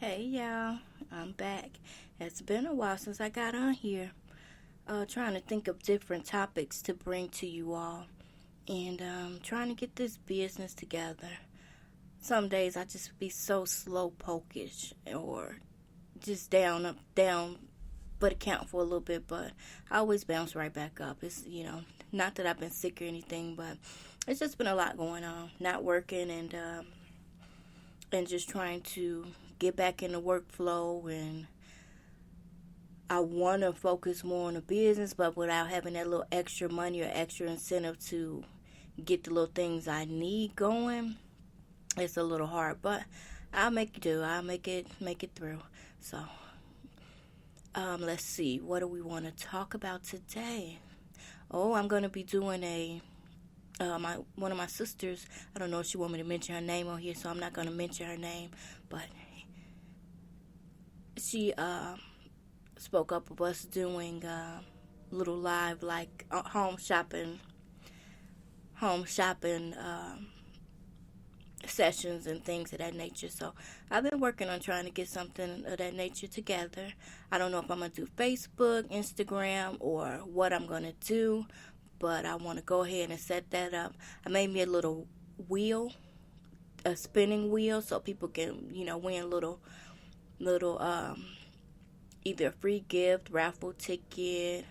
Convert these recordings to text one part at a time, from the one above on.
Hey y'all, I'm back. It's been a while since I got on here. Trying to think of different topics to bring to you all, and trying to get this business together. Some days I just be so slow pokish or just down, up, down, but account for a little bit. But I always bounce right back up. It's not that I've been sick or anything, but it's just been a lot going on. Not working and just trying to get back in the workflow, and I want to focus more on the business, but without having that little extra money or extra incentive to get the little things I need going, it's a little hard. But I'll make it do. I'll make it through. So, let's see. What do we want to talk about today? Oh, I'm gonna be doing a my one of my sisters. I don't know if she want me to mention her name on here, so I'm not gonna mention her name. But she spoke up of us doing little live like home shopping sessions and things of that nature. So I've been working on trying to get something of that nature together. I don't know if I'm gonna do Facebook, Instagram, or what I'm gonna do, but I want to go ahead and set that up. I made me a little wheel, a spinning wheel, so people can win little either a free gift, raffle ticket.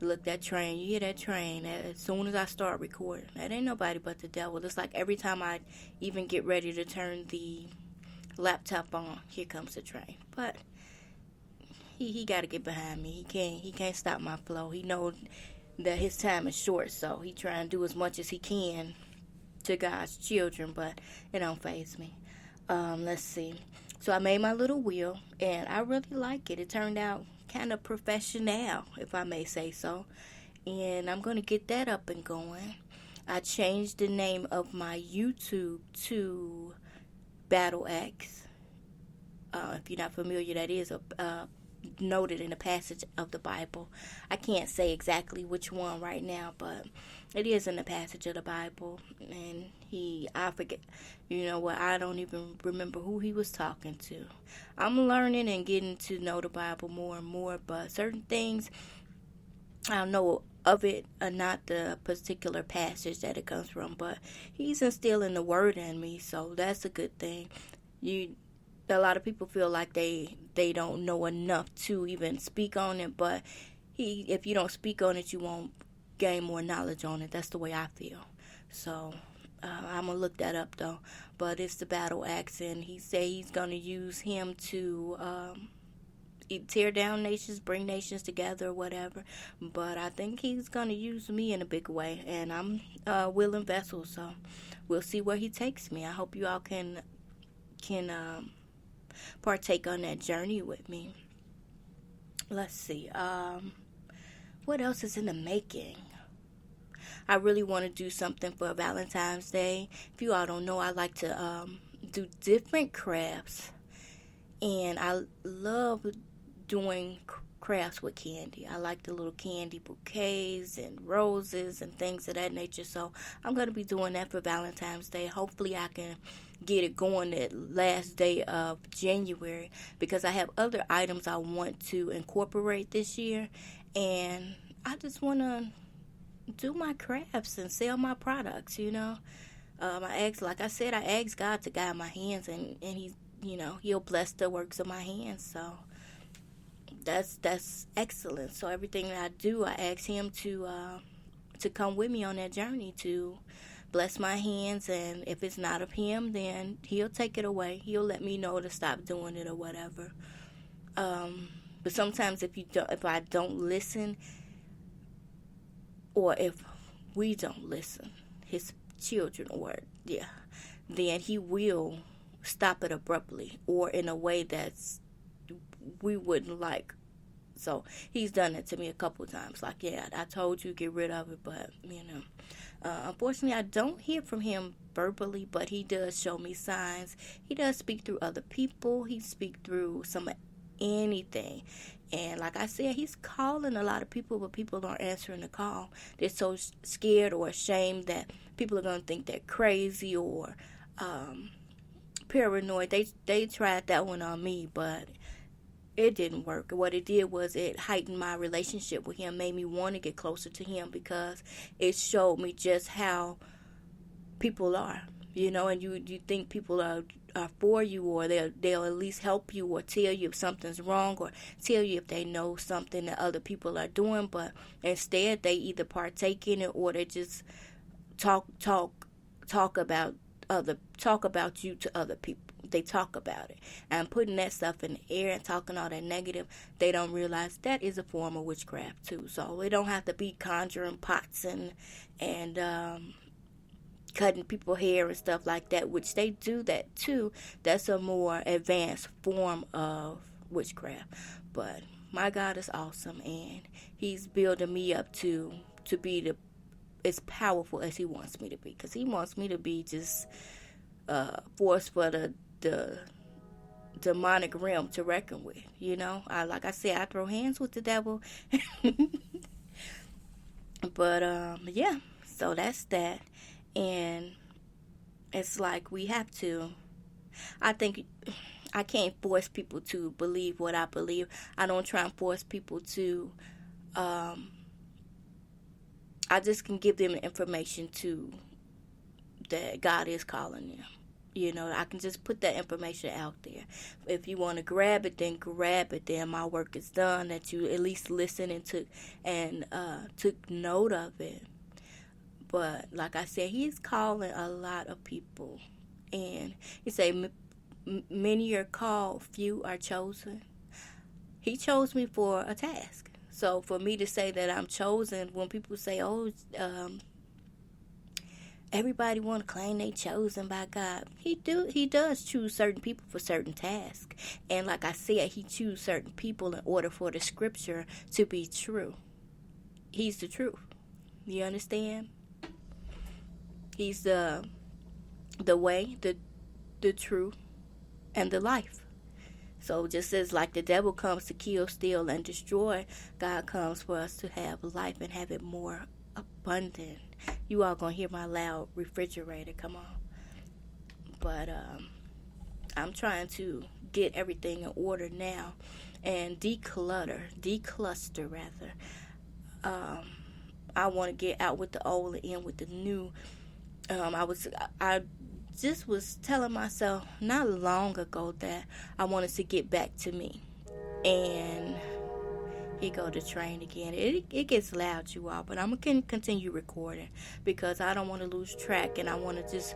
Look, that train, you hear that train as soon as I start recording. That ain't nobody but the devil. It's like every time I even get ready to turn the laptop on, here comes the train. But he got to get behind me. He can't stop my flow. He knows that his time is short, so he trying to do as much as he can to God's children, but it don't faze me. Let's see. So I made my little wheel, and I really like it. It turned out kind of professional, if I may say so. And I'm going to get that up and going. I changed the name of my YouTube to Battle Axe. If you're not familiar, that is noted in a passage of the Bible. I can't say exactly which one right now, but it is in the passage of the Bible. And I forget, you know what, I don't even remember who he was talking to. I'm learning and getting to know the Bible more and more, but certain things I know of it are not the particular passage that it comes from, but he's instilling the word in me, so that's a good thing. A lot of people feel like they don't know enough to even speak on it, but if you don't speak on it, you won't gain more knowledge on it. That's the way I feel. So I'm gonna look that up though. But it's the Battle Axe, and he said he's gonna use him to tear down nations, bring nations together, or whatever. But I think he's gonna use me in a big way, and I'm a willing vessel. So we'll see where he takes me. I hope you all can partake on that journey with me. Let's see. What else is in the making? I really want to do something for Valentine's Day. If you all don't know, I like to do different crafts, and I love doing crafts with candy. I like the little candy bouquets and roses and things of that nature. So I'm going to be doing that for Valentine's Day. Hopefully I can get it going that last day of January, because I have other items I want to incorporate this year, and I just want to do my crafts and sell my products, like I said, I asked God to guide my hands, and he'll bless the works of my hands. So that's excellent. So everything that I do, I ask him to come with me on that journey, to bless my hands, and if it's not of him, then he'll take it away. He'll let me know to stop doing it or whatever. But sometimes if I don't listen, or if we don't listen, his children, then he will stop it abruptly or in a way that's we wouldn't like. So he's done it to me a couple of times. Like, yeah, I told you get rid of it, but unfortunately, I don't hear from him verbally, but he does show me signs. He does speak through other people. He speaks through anything. And like I said, he's calling a lot of people, but people aren't answering the call. They're so scared or ashamed that people are going to think they're crazy or paranoid. They tried that one on me, but it didn't work. What it did was it heightened my relationship with him, made me want to get closer to him because it showed me just how people are, and you think people are for you, or they'll at least help you or tell you if something's wrong, or tell you if they know something that other people are doing, but instead they either partake in it or they just talk about you to other people. They talk about it and putting that stuff in the air and talking all that negative. They don't realize that is a form of witchcraft too. So it don't have to be conjuring pots and cutting people's hair and stuff like that, which they do that too. That's a more advanced form of witchcraft. But my God is awesome, and he's building me up to be as powerful as he wants me to be, because he wants me to be just force for the demonic realm to reckon with. Like I said, I throw hands with the devil. But yeah, so that's that. And it's like we have to, I think, I can't force people to believe what I believe. I don't try and force people to, I just can give them the information that God is calling them. I can just put that information out there. If you want to grab it, then grab it. Then my work is done. That you at least listened and took note of it. But like I said, he's calling a lot of people, and he say, "Many are called, few are chosen." He chose me for a task. So for me to say that I'm chosen, when people say, "Oh, everybody want to claim they chosen by God," He does choose certain people for certain tasks. And like I said, he choose certain people in order for the scripture to be true. He's the truth. You understand? He's the way, the truth, and the life. So just as like the devil comes to kill, steal, and destroy, God comes for us to have life and have it more abundant. You all gonna hear my loud refrigerator, come on. But I'm trying to get everything in order now and decluster rather. I want to get out with the old and in with the new. I just was telling myself not long ago that I wanted to get back to me. And here go the train again. It gets loud, you all, but I'm going to continue recording because I don't want to lose track, and I want to just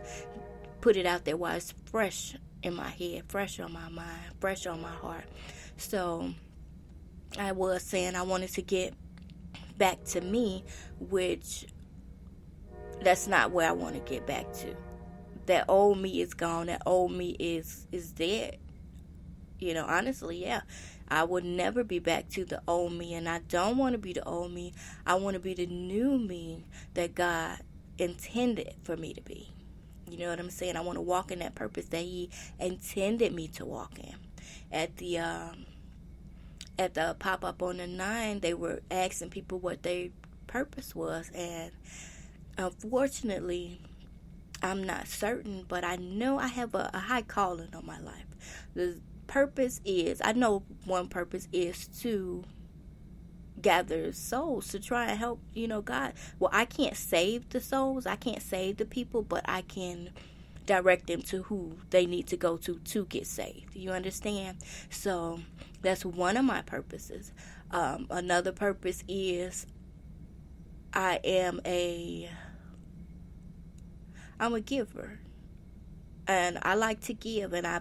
put it out there while it's fresh in my head, fresh on my mind, fresh on my heart. So I was saying I wanted to get back to me, which that's not where I want to get back to. That old me is gone. That old me is dead. Honestly, yeah. I would never be back to the old me, and I don't want to be the old me. I want to be the new me that God intended for me to be. You know what I'm saying? I want to walk in that purpose that he intended me to walk in. At the pop-up on the 9, they were asking people what their purpose was, and unfortunately, I'm not certain, but I know I have a high calling on my life. The purpose is, I know one purpose is to gather souls, to try and help, God. Well, I can't save the souls, I can't save the people, but I can direct them to who they need to go to get saved. You understand? So that's one of my purposes. Another purpose is I'm a giver, and I like to give, and I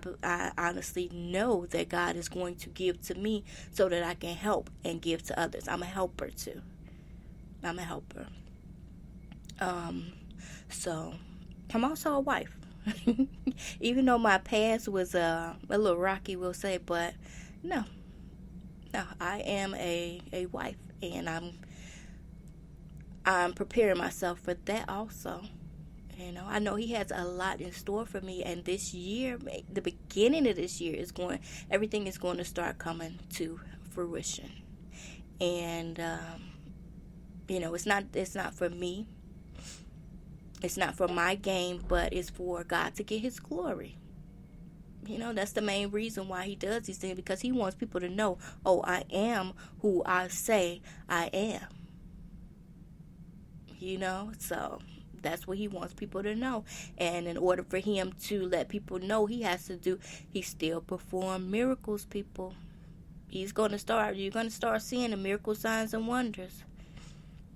honestly know that God is going to give to me so that I can help and give to others. I'm a helper too. I'm a helper. So I'm also a wife. Even though my past was a little rocky, we'll say, but no, I am a wife, and I'm preparing myself for that also. I know he has a lot in store for me, and this year, the beginning of this year, everything is going to start coming to fruition. And it's not for me. It's not for my gain, but it's for God to get his glory. That's the main reason why he does these things, because he wants people to know, oh, I am who I say I am. So that's what he wants people to know. And in order for him to let people know, he still perform miracles, people. You're going to start seeing the miracle signs and wonders.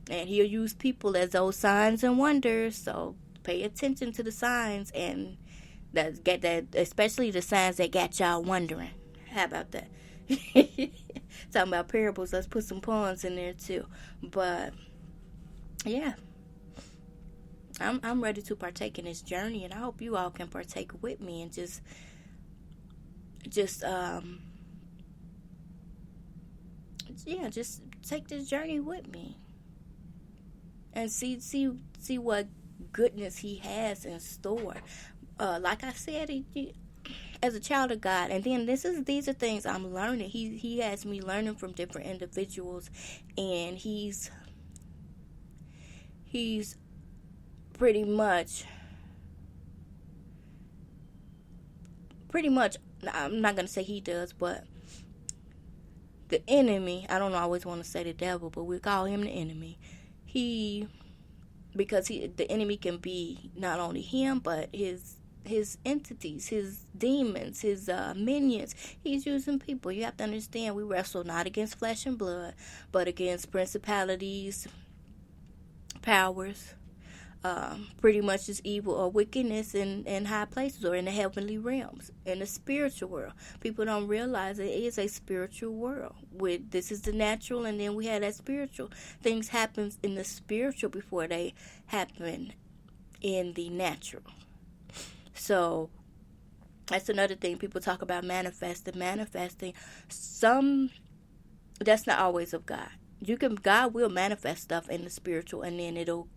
And he'll use people as those signs and wonders. So pay attention to the signs, and especially the signs that got y'all wondering. How about that? Talking about parables, let's put some puns in there too. But yeah, I'm ready to partake in this journey, and I hope you all can partake with me and just take this journey with me and see what goodness he has in store. Like I said, as a child of God, and then these are things I'm learning. He has me learning from different individuals, and he's pretty much. I'm not gonna say he does, but the enemy. I don't always want to say the devil, but we call him the enemy. Because the enemy can be not only him, but his entities, his demons, his minions. He's using people. You have to understand, we wrestle not against flesh and blood, but against principalities, powers, pretty much is evil or wickedness in high places or in the heavenly realms, in the spiritual world. People don't realize it is a spiritual world. This is the natural, and then we have that spiritual. Things happen in the spiritual before they happen in the natural. So that's another thing. People talk about manifesting. That's not always of God. God will manifest stuff in the spiritual, and then it'll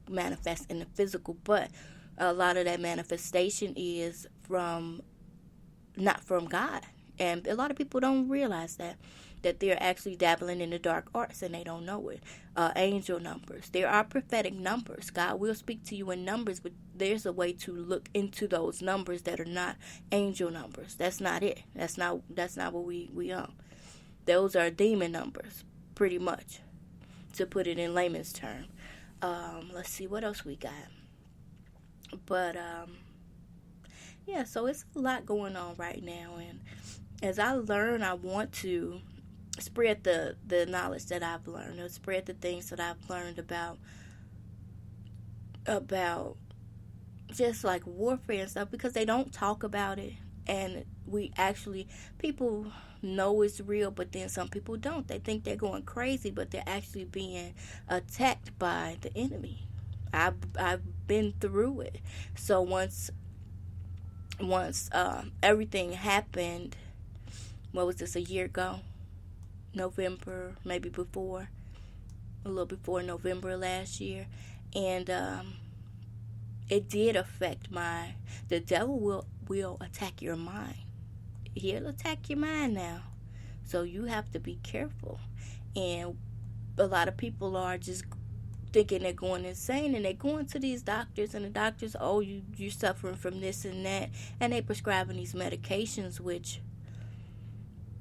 manifest in the physical, but a lot of that manifestation is not from God, and a lot of people don't realize that they're actually dabbling in the dark arts and they don't know it. Angel numbers, there are prophetic numbers. God will speak to you in numbers, but there's a way to look into those numbers that are not angel numbers. That's not it. That's not what we own. Those are demon numbers, pretty much, to put it in layman's term. Let's see what else we got. But yeah, so it's a lot going on right now, and as I learn, I want to spread the knowledge that I've learned, or spread the things that I've learned about just like warfare and stuff, because they don't talk about it, and people know it's real, but then some people don't. They think they're going crazy, but they're actually being attacked by the enemy. I've been through it. So once everything happened, what was this, a year ago? November, maybe before, a little before November last year, and it did affect the devil will attack your mind. He'll attack your mind now. So you have to be careful. And a lot of people are just thinking they're going insane, and they're going to these doctors, and the doctors, oh, you're suffering from this and that, and they prescribing these medications, which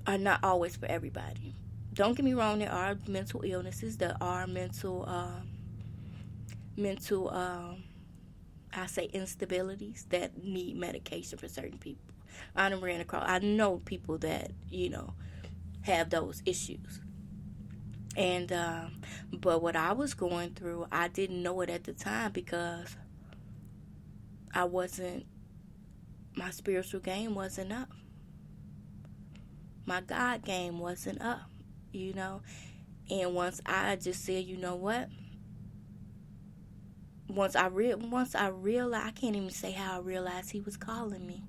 are not always for everybody. Don't get me wrong, there are mental illnesses, there are mental I say instabilities that need medication for certain people. I know people that, have those issues. And, but what I was going through, I didn't know it at the time, because my spiritual game wasn't up. My God game wasn't up, And once I just said, you know what? Once I realized, I can't even say how I realized he was calling me.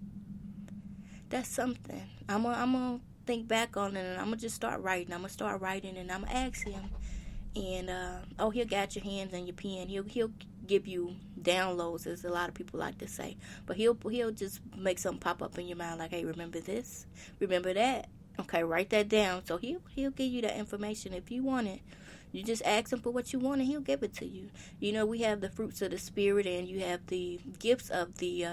That's something. I'm gonna think back on it, and I'm gonna just start writing. And I'm gonna ask him. And he'll get your hands and your pen. He'll give you downloads, as a lot of people like to say. But he'll just make something pop up in your mind, like, hey, remember this? Remember that? Okay, write that down. So he'll give you that information if you want it. You just ask him for what you want, and he'll give it to you. We have the fruits of the Spirit, and you have the gifts of the